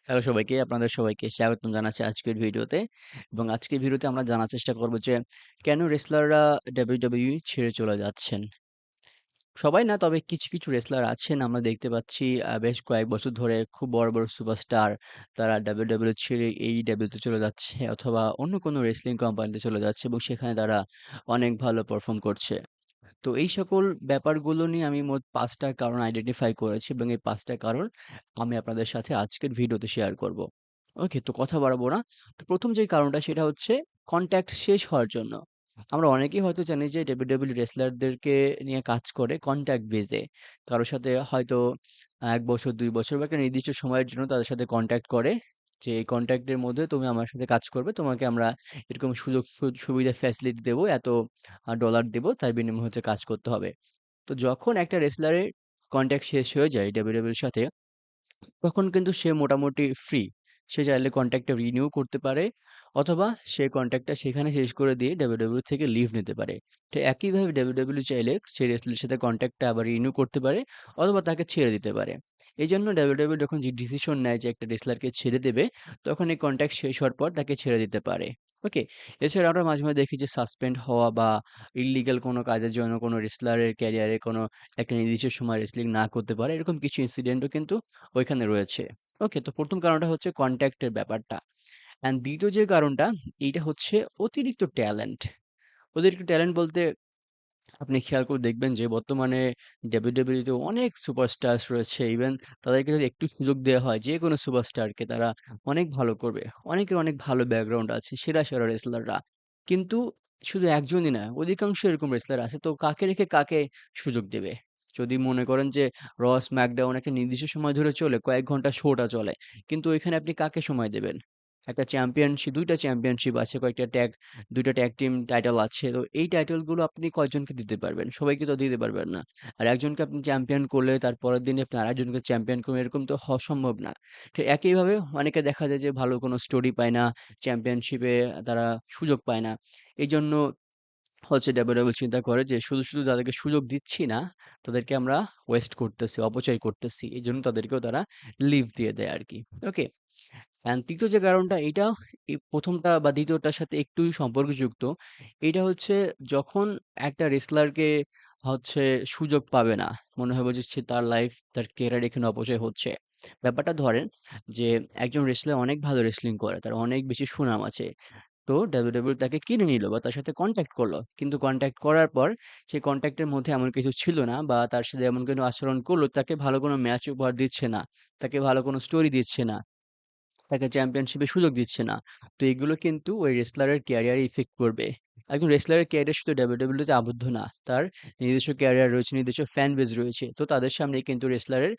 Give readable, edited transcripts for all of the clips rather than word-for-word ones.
Hello সবাইকে, আপনাদের সবাইকে স্বাগতম জানাচ্ছি আজকের ভিডিওতে। এবং আজকের ভিডিওতে আমরা জানার চেষ্টা করব যে কেন রেসলাররা WWE ছেড়ে চলে যাচ্ছেন? সবাই না, তবে কিছু রেসলার আছেন আমরা দেখতে পাচ্ছি বেশ কয়েক বছর ধরে খুব বড় সুপারস্টার তারা WWE ছেড়ে AEW তে চলে যাচ্ছে অথবা অন্য কোনো রেসলিং কোম্পানিতে চলে যাচ্ছে এবং সেখানে তারা অনেক ভালো পারফর্ম করছে। তো এই সকল ব্যাপারগুলো নিয়ে আমি মোট ৫ টা কারণ আইডেন্টিফাই করেছি এবং এই ৫ টা কারণ আমি আপনাদের সাথে আজকের ভিডিওতে শেয়ার করব। ওকে, তো কথা বাড়াবো না। তো ১ম যে কারণটা সেটা হচ্ছে কনট্যাক্ট শেষ হওয়ার জন্য। আমরা অনেকেই হয়তো জানি যে WWE রেসলারদেরকে নিয়ে কাজ করে কনট্যাক্ট বেজে। কারো সাথে হয়তো ১ বছর, ২ বছর বা একটা নির্দিষ্ট সময়ের জন্য তাদের সাথে কনট্যাক্ট করে যে এই কনট্যাক্টের মধ্যে তুমি আমার সাথে কাজ করবে। তোমাকে আমরা এরকম সুযোগ সুবিধা ফ্যাসিলিটি দেবো। এত ডলার দেবো, তার বিনিময়ে হচ্ছে কাজ করতে হবে। তো যখন একটা রেসলারের কন্ট্রাক্ট শেষ হয়ে যায় WWE র সাথে, তখন কিন্তু সে মোটামুটি ফ্রি। সে চাইলে কন্ট্রাক্টটা রিনিউ করতে পারে অথবা সে কন্ট্রাক্টটা সেখানে শেষ করে দিয়ে WWE থেকে লিভ নিতে পারে। তো একইভাবে WWE চাইলে সে রেসলারের সাথে কন্ট্রাক্টটা আবার রিনিউ করতে পারে অথবা তাকে ছেড়ে দিতে পারে। এইজন্য WWE যখন যে ডিসিশন নেয় যে একটা রেসলারকে ছেড়ে দেবে, তখন এই কন্ট্রাক্ট শেষ হওয়ার পর তাকে ছেড়ে দিতে পারে। ওকে? এছাড়া আমরা মাঝে মাঝে দেখি যে সাসপেন্ড হওয়া বা ইল্লিগাল কোনো কাজের জন্য কোনো রেসলারের ক্যারিয়ারে কোনো একটা নির্দিষ্ট সময় রেসলিং না করতে পারে, এরকম কিছু ইনসিডেন্টও কিন্তু ওইখানে রয়েছে। ওকে, তো ১ম কারণটা হচ্ছে কনট্যাক্টের ব্যাপারটা। অ্যান্ড ২য় যে কারণটা, এইটা হচ্ছে অতিরিক্ত ট্যালেন্ট। অতিরিক্ত ট্যালেন্ট বলতে আপনি খেয়াল করে দেখবেন যে বর্তমানে WWE তে অনেক সুপারস্টারস রয়েছে। ইভেন তাদেরকে যদি একটু সুযোগ দেয়া হয়, যেকোনো সুপারস্টারকে তারা অনেক ভালো করবে। অনেকের অনেক ভালো ব্যাকগ্রাউন্ড আছে, সেরা রেসলাররা। কিন্তু শুধু একজনই না, অধিকাংশ এরকম রেসলার আছে। তো কাকে রেখে কাকে সুযোগ দেবে? যদি মনে করেন যে স্ম্যাকডাউন একটা নির্দিষ্ট সময় ধরে চলে, কয়েক ঘন্টা শোটা চলে। কিন্তু ওইখানে আপনি কাকে সময় দেবেন? একটা চ্যাম্পিয়নশিপ, ২ টা চ্যাম্পিয়নশিপ আছে, কয়েকটা ট্যাগ ২ টা ট্যাগ টিম টাইটেল আছে। তো এই টাইটেল গুলো আপনি কয়জনকে দিতে পারবেন? সবাইকে তো দিতে পারবেন না। আর একজনকে আপনি চ্যাম্পিয়ন করলে তার পরের দিনই আপনি আরেকজনকে চ্যাম্পিয়ন করবেন, এরকম তো হওয়া সম্ভব না। ঠিক একইভাবে অনেকে দেখা যায় যে ভালো কোনো স্টোরি পায় না, চ্যাম্পিয়নশিপে তারা সুযোগ পায় না। এইজন্য হচ্ছে WWE চিন্তা করে যে শুধু তাদেরকে সুযোগ দিচ্ছি না, তাদেরকে আমরা ওয়েস্ট করতেছি, অপচয় করতেছি। এজন্য তাদেরকেও তারা লিভ দিয়ে দেয় আরকি। ওকে? অ্যান্ড ৩য় যে কারণটা, এইটা এই ১ম টা বা ২য় টার সাথে একটু সম্পর্কযুক্ত। এইটা হচ্ছে যখন একটা রেসলারকে হচ্ছে সুযোগ পাবে না, মনে হবে যে সে তার লাইফ, তার ক্যারিয়ার এখানে অপচয় হচ্ছে। ব্যাপারটা ধরেন যে একজন রেসলার অনেক ভালো রেসলিং করে, তার অনেক বেশি সুনাম আছে। তো WWE তাকে কিনে নিল বা তার সাথে কনট্যাক্ট করলো। কিন্তু কনট্যাক্ট করার পর সেই কনট্যাক্টের মধ্যে এমন কিছু ছিল না বা তার সাথে এমন কোনো আচরণ করলো, তাকে ভালো কোনো ম্যাচ উপহার দিচ্ছে না, তাকে ভালো কোনো স্টোরি দিচ্ছে না, তাকে চ্যাম্পিয়নশিপে সুযোগ দিচ্ছে না। তো এগুলো কিন্তু ওই রেসলারের ক্যারিয়ারে ইফেক্ট করবে। একজন রেসলারের ক্যারিয়ার শুধু WWE তে আবদ্ধ না। তার নিজস্ব ক্যারিয়ার রয়েছে, নিজস্ব ফ্যান বেজ রয়েছে। তো তাদের সামনে কিন্তু রেসলারের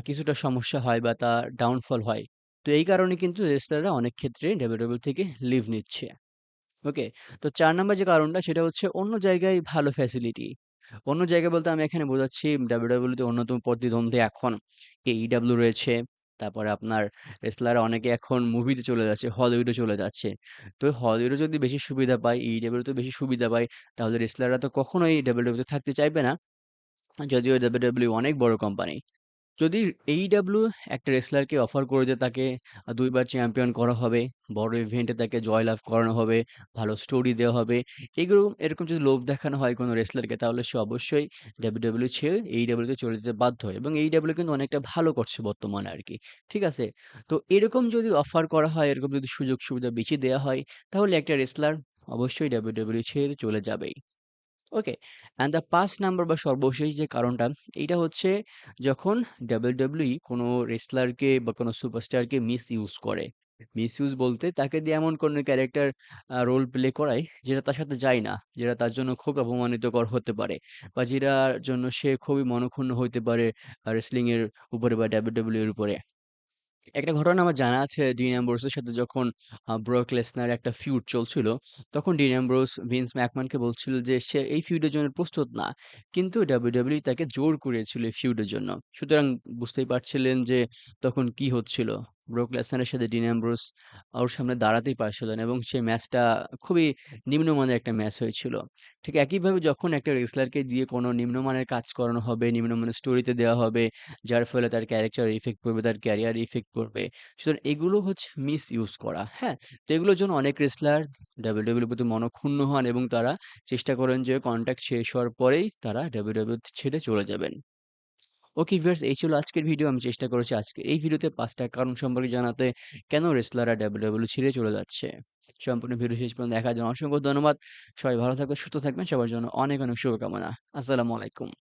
কিছুটা সমস্যা হয় বা তার ডাউনফল হয়। তো এই কারণে কিন্তু রেসলাররা অনেক ক্ষেত্রে WWE থেকে লিভ নিচ্ছে। ওকে? তো ৪ নাম্বার যে কারণটা সেটা হচ্ছে অন্য জায়গায় ভালো ফ্যাসিলিটি। অন্য জায়গা বলতে আমি এখানে বোঝাচ্ছি WWE তে অন্যতম প্রতিদ্বন্দ্বী এখন AEW রয়েছে। তারপরে আপনার রেসলাররা অনেকে এখন মুভিতে চলে যাচ্ছে, হলিউডে চলে যাচ্ছে। তো হলিউডে যদি বেশি সুবিধা পায়, AEW তে বেশি সুবিধা পায়, তাহলে রেসলাররা তো কখনোই WWE তে থাকতে চাইবে না। যদিও WWE অনেক বড় কোম্পানি। যদি AEW একটা রেসলারকে অফার করে যে তাকে ২ বার চ্যাম্পিয়ন করা হবে, বড় ইভেন্টে তাকে জয়লাভ করানো হবে, ভালো স্টোরি দেওয়া হবে। এরকম যদি লোভ দেখানো হয় কোনো রেসলারকে, তাহলে সে অবশ্যই WWE ছেড়ে AEW তে চলে যেতে বাধ্য হয় এবং AEW কিন্তু অনেকটা ভালো করছে বর্তমানে আরকি। ঠিক আছে? তো এরকম যদি অফার করা হয়, এরকম যদি সুযোগ সুবিধা বেশি দেয়া হয়, তাহলে একটা রেসলার অবশ্যই WWE ছেড়ে চলে যাবেই। ওকে, অ্যান্ড দ্য ৫ নাম্বার বা সর্বশেষ যে কারণটা, এইটা হচ্ছে যখন WWE কোনো রেসলারকে বা কোনো সুপারস্টারকে মিসইউজ করে। মিসইউজ বলতে তাকে দিয়ে এমন কোনো ক্যারেক্টার রোল প্লে করায় যেটা তার সাথে যায় না, যেটা তার জন্য খুব অপমানিতকর হতে পারে বা যেটার জন্য সে খুবই মনঃক্ষুণ্ণ হইতে পারে রেসলিং এর উপরে বা WWE এর উপরে। একটা ঘটনা আমার জানা আছে, ডিন অ্যাম্ব্রোসের সাথে যখন ব্রক লেসনার একটা ফিউড চলছিল, তখন ডিন অ্যাম্ব্রোস ভিন্স ম্যাকম্যানকে বলছিল যে সে এই ফিউডের জন্য প্রস্তুত না। কিন্তু WWE তাকে জোর করিয়েছিল এই ফিউডের জন্য। সুতরাং বুঝতেই পারছিলেন যে তখন কি হচ্ছিল। ব্রুক লেসনারের সাথে ডিন অ্যামব্রোস ওর সামনে দাঁড়াতেই পারছিল না এবং সেই ম্যাচটা খুবই নিম্নমানের একটা ম্যাচ হয়েছিল। ঠিক একইভাবে যখন একটা রেসলারকে দিয়ে কোনো নিম্নমানের কাজ করানো হবে, নিম্নমানের স্টোরিতে দেওয়া হবে, যার ফলে তার ক্যারেক্টারে ইফেক্ট পড়বে, তার ক্যারিয়ারে ইফেক্ট পড়বে। সুতরাং এগুলো হচ্ছে মিসইউজ করা, হ্যাঁ? তো এগুলোর জন্য অনেক রেসলার WWE এর প্রতি মনঃক্ষুণ্ণ হন এবং তারা চেষ্টা করেন যে কন্ট্রাক্ট শেষ হওয়ার পরেই তারা WWE ছেড়ে চলে যাবেন। ওকে ভিউয়ার্স, এই ছিল আজকের ভিডিও। আমি চেষ্টা করেছি আজকের এই ভিডিওতে ৫ টা কারণ সম্পর্কে জানাতে, কেন রেসলাররা WWE ছেড়ে চলে যাচ্ছে। সম্পূর্ণ ভিডিও শেষ পর্যন্ত দেখার জন্য অসংখ্য ধন্যবাদ। সবাই ভালো থাকবেন, সুস্থ থাকবেন। সবার জন্য অনেক, অনেক শুভকামনা। আসসালামু আলাইকুম।